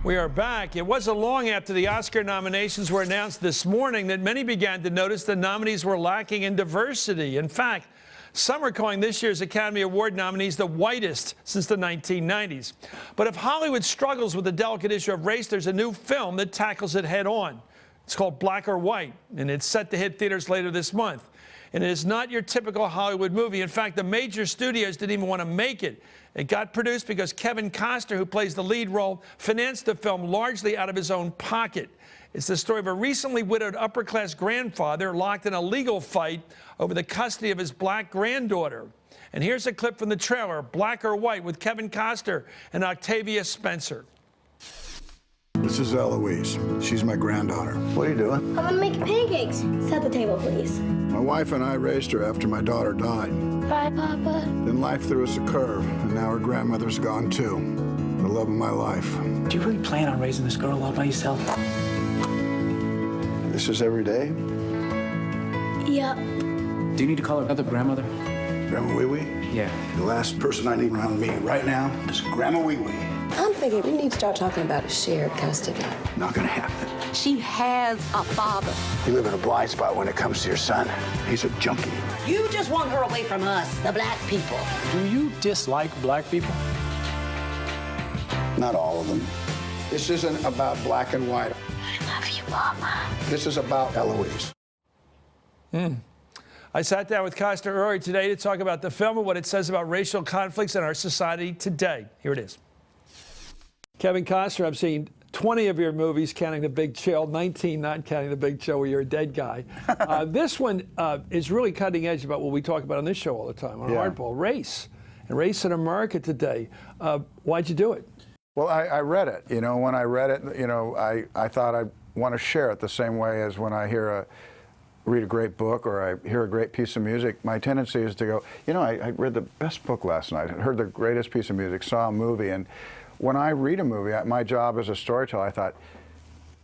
We are back. It wasn't long after the Oscar nominations were announced this morning that many began to notice the nominees were lacking in diversity. In fact, some are calling this year's Academy Award nominees the whitest since the 1990s. But if Hollywood struggles with the delicate issue of race, there's a new film that tackles it head on. It's called Black or White, and it's set to hit theaters later this month. And it is not your typical Hollywood movie. In fact, the major studios didn't even want to make it. It got produced because Kevin Costner, who plays the lead role, financed the film largely out of his own pocket. It's the story of a recently widowed upper-class grandfather locked in a legal fight over the custody of his black granddaughter. And here's a clip from the trailer, Black or White, with Kevin Costner and Octavia Spencer. This is Eloise. She's my granddaughter. What are you doing? I'm gonna make pancakes. Set the table, please. My wife and I raised her after my daughter died. Bye, Papa. Then life threw us a curve, and now her grandmother's gone too. The love of my life. Do you really plan on raising this girl all by yourself? This is every day? Yep. Do you need to call her other grandmother? Grandma Wee Wee? Yeah. The last person I need around me right now is Grandma Wee Wee. I'm thinking we need to start talking about shared custody. Not gonna happen. She has a father. You live in a blind spot when it comes to your son. He's a junkie. You just want her away from us, the black people. Do you dislike black people? Not all of them. This isn't about black and white. I love you, Mama. This is about Eloise. I sat down with Costner earlier today to talk about the film and what it says about racial conflicts in our society today. Here it is. Kevin Costner, I've seen 20 of your movies, counting The Big Chill, 19 not counting The Big Chill, where you're a dead guy. This one is really cutting edge about what we talk about on this show all the time, on Hardball, race, and race in America today. Why'd you do it? Well, I read it. You know, when I read it, you know, I thought I'd want to share it the same way as when I read a great book or I hear a great piece of music. My tendency is to go, you know, I read the best book last night, I heard the greatest piece of music, saw a movie, and when I read a movie, my job as a storyteller, I thought,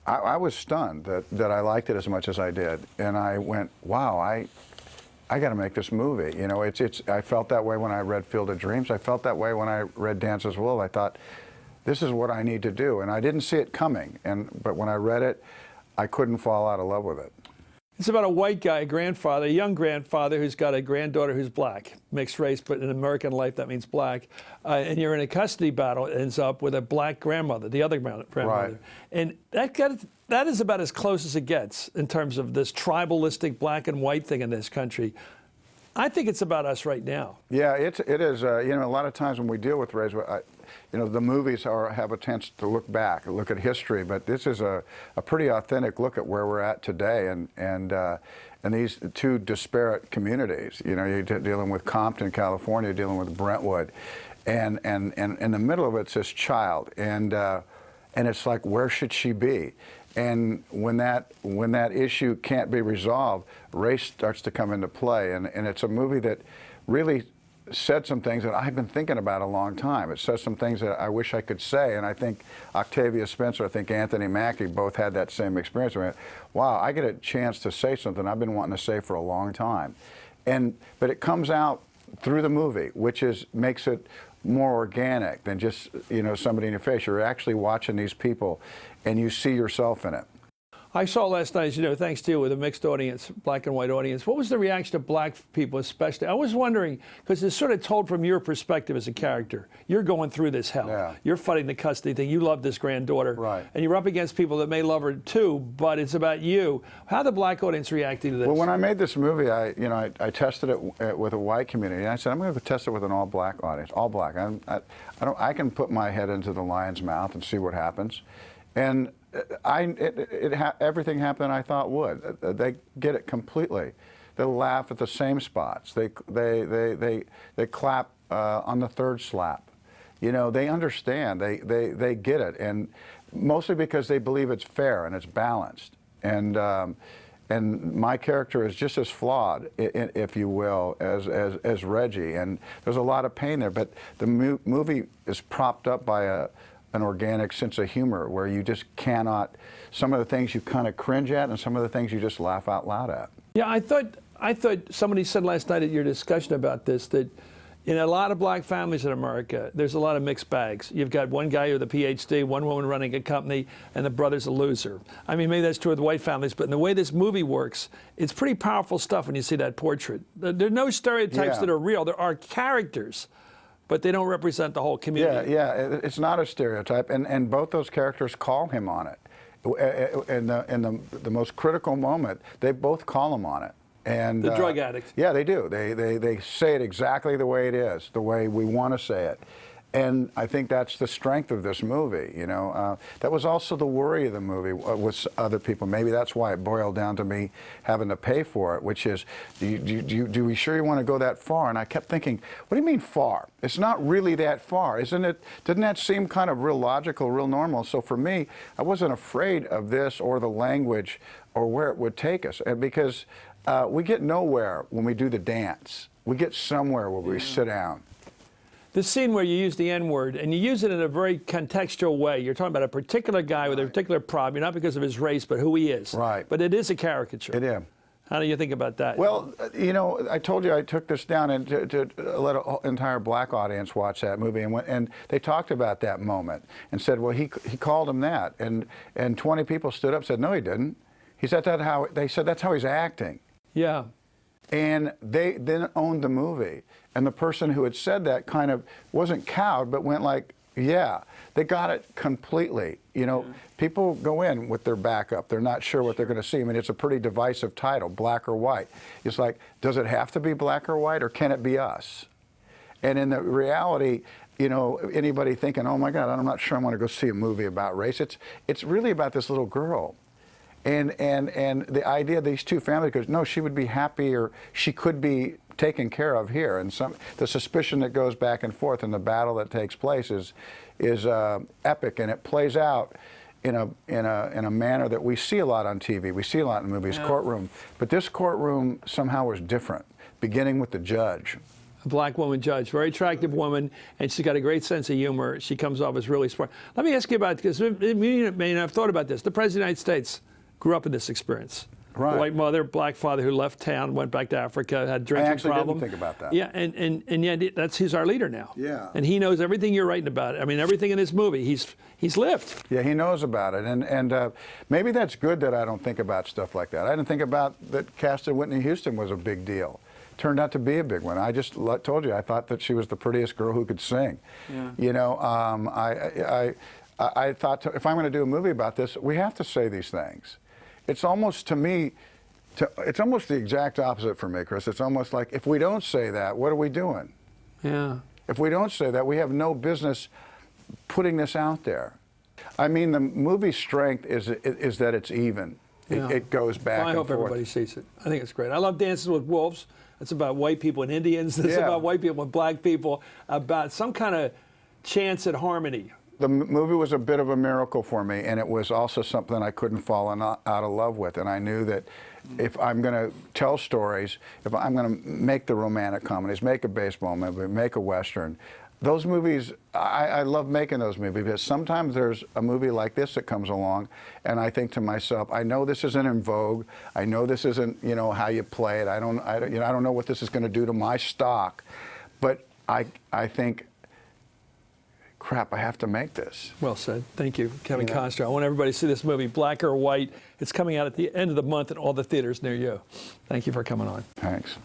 I was stunned that I liked it as much as I did. And I went, wow, I got to make this movie. You know, I felt that way when I read Field of Dreams. I felt that way when I read Dances with Wolves. I thought, this is what I need to do. And I didn't see it coming. But when I read it, I couldn't fall out of love with it. It's about a white guy, a grandfather, a young grandfather who's got a granddaughter who's black, mixed race, but in American life that means black. And you're in a custody battle. It ends up with a black grandmother, the other grandmother. Right. And that is about as close as it gets in terms of this tribalistic black and white thing in this country. I think it's about us right now. Yeah, it is. You know, a lot of times when we deal with race, you know, the movies have a chance to look back, look at history, but this is a pretty authentic look at where we're at today, and these two disparate communities. You know, you're dealing with Compton, California, dealing with Brentwood, and in the middle of it's this child, and it's like, where should she be? And when that issue can't be resolved, race starts to come into play, and it's a movie that really said some things that I've been thinking about a long time. It says some things that I wish I could say, and I think Octavia Spencer, I think Anthony Mackie both had that same experience. I went, wow, I get a chance to say something I've been wanting to say for a long time. But it comes out through the movie, which makes it more organic than just, you know, somebody in your face. You're actually watching these people, and you see yourself in it. I saw last night, as you know, thanks to you, with a mixed audience, black and white audience. What was the reaction of black people especially? I was wondering, because it's sort of told from your perspective as a character. You're going through this hell. Yeah. You're fighting the custody thing. You love this granddaughter. Right. And you're up against people that may love her too, but it's about you. How the black audience reacting to this? Well, when I made this movie, I tested it with a white community, and I said, I'm going to test it with an all-black audience, all black. I can put my head into the lion's mouth and see what happens. And everything happened I thought would. They get it completely. They laugh at the same spots. They clap on the third slap. You know, they understand. They get it, and mostly because they believe it's fair and it's balanced. And my character is just as flawed, if you will, as Reggie. And there's a lot of pain there. But the movie is propped up by an organic sense of humor where you just cannot, some of the things you kind of cringe at and some of the things you just laugh out loud at. Yeah, I thought somebody said last night at your discussion about this that In a lot of black families in America, there's a lot of mixed bags. You've got one guy with a PhD, one woman running a company, and the brother's a loser. I mean, maybe that's true with white families, but in the way this movie works, it's pretty powerful stuff when you see that portrait. There are no stereotypes that are real. There are characters, but they don't represent the whole community. Yeah, it's not a stereotype, and both those characters call him on it. In the most critical moment, they both call him on it. And the drug addict. Yeah, they do. They say it exactly the way it is, the way we want to say it. And I think that's the strength of this movie, you know. That was also the worry of the movie with other people. Maybe that's why it boiled down to me having to pay for it, which is, do we sure you want to go that far? And I kept thinking, what do you mean far? It's not really that far, isn't it? Didn't that seem kind of real logical, real normal? So for me, I wasn't afraid of this or the language or where it would take us. And because we get nowhere when we do the dance. We get somewhere where we sit down. The scene where you use the N-word, and you use it in a very contextual way. You're talking about a particular guy with a particular problem, not because of his race, but who he is. Right. But it is a caricature. It is. How do you think about that? Well, you know, I told you I took this down and to let an entire black audience watch that movie, and they talked about that moment and said, well, he called him that, and 20 people stood up and said, no, he didn't. He said they said that's how he's acting. Yeah. And they then owned the movie. And the person who had said that kind of wasn't cowed, but went like, yeah, they got it completely. You know, people go in with their back up. They're not sure what they're going to see. I mean, it's a pretty divisive title, black or white. It's like, does it have to be black or white, or can it be us? And in the reality, you know, anybody thinking, oh my God, I'm not sure I want to go see a movie about race. It's really about this little girl. And the idea of these two families goes, no, she would be happy, or she could be taken care of here. And the suspicion that goes back and forth and the battle that takes place is epic, and it plays out in a manner that we see a lot on TV. We see a lot in movies, courtroom. But this courtroom somehow was different, beginning with the judge. A black woman judge, very attractive woman, and she's got a great sense of humor. She comes off as really smart. Let me ask you about, because you may not have thought about this, the President of the United States grew up in this experience. Right. White mother, black father who left town, went back to Africa, had drinking problem. I actually didn't think about that. Yeah, and yet he's our leader now. Yeah. And he knows everything you're writing about. I mean, everything in this movie, he's lived. Yeah, he knows about it, and maybe that's good that I don't think about stuff like that. I didn't think about that casting Whitney Houston was a big deal. Turned out to be a big one. I just told you, I thought that she was the prettiest girl who could sing. Yeah. You know, I thought if I'm going to do a movie about this, we have to say these things. It's almost, to me, it's almost the exact opposite for me, Chris. It's almost like, if we don't say that, what are we doing? Yeah. If we don't say that, we have no business putting this out there. I mean, the movie's strength is that it's even. Yeah. It goes back and forth. I hope everybody sees it. I think it's great. I love Dances with Wolves. It's about white people and Indians. It's about white people and black people, about some kind of chance at harmony. The movie was a bit of a miracle for me, and it was also something I couldn't fall out of love with. And I knew that if I'm going to tell stories, if I'm going to make the romantic comedies, make a baseball movie, make a Western, those movies, I love making those movies, because sometimes there's a movie like this that comes along, and I think to myself, I know this isn't in vogue. I know this isn't, you know, how you play it. I don't know what this is going to do to my stock, but I think, crap, I have to make this. Well said. Thank you, Kevin Costner. I want everybody to see this movie, Black or White. It's coming out at the end of the month at all the theaters near you. Thank you for coming on. Thanks.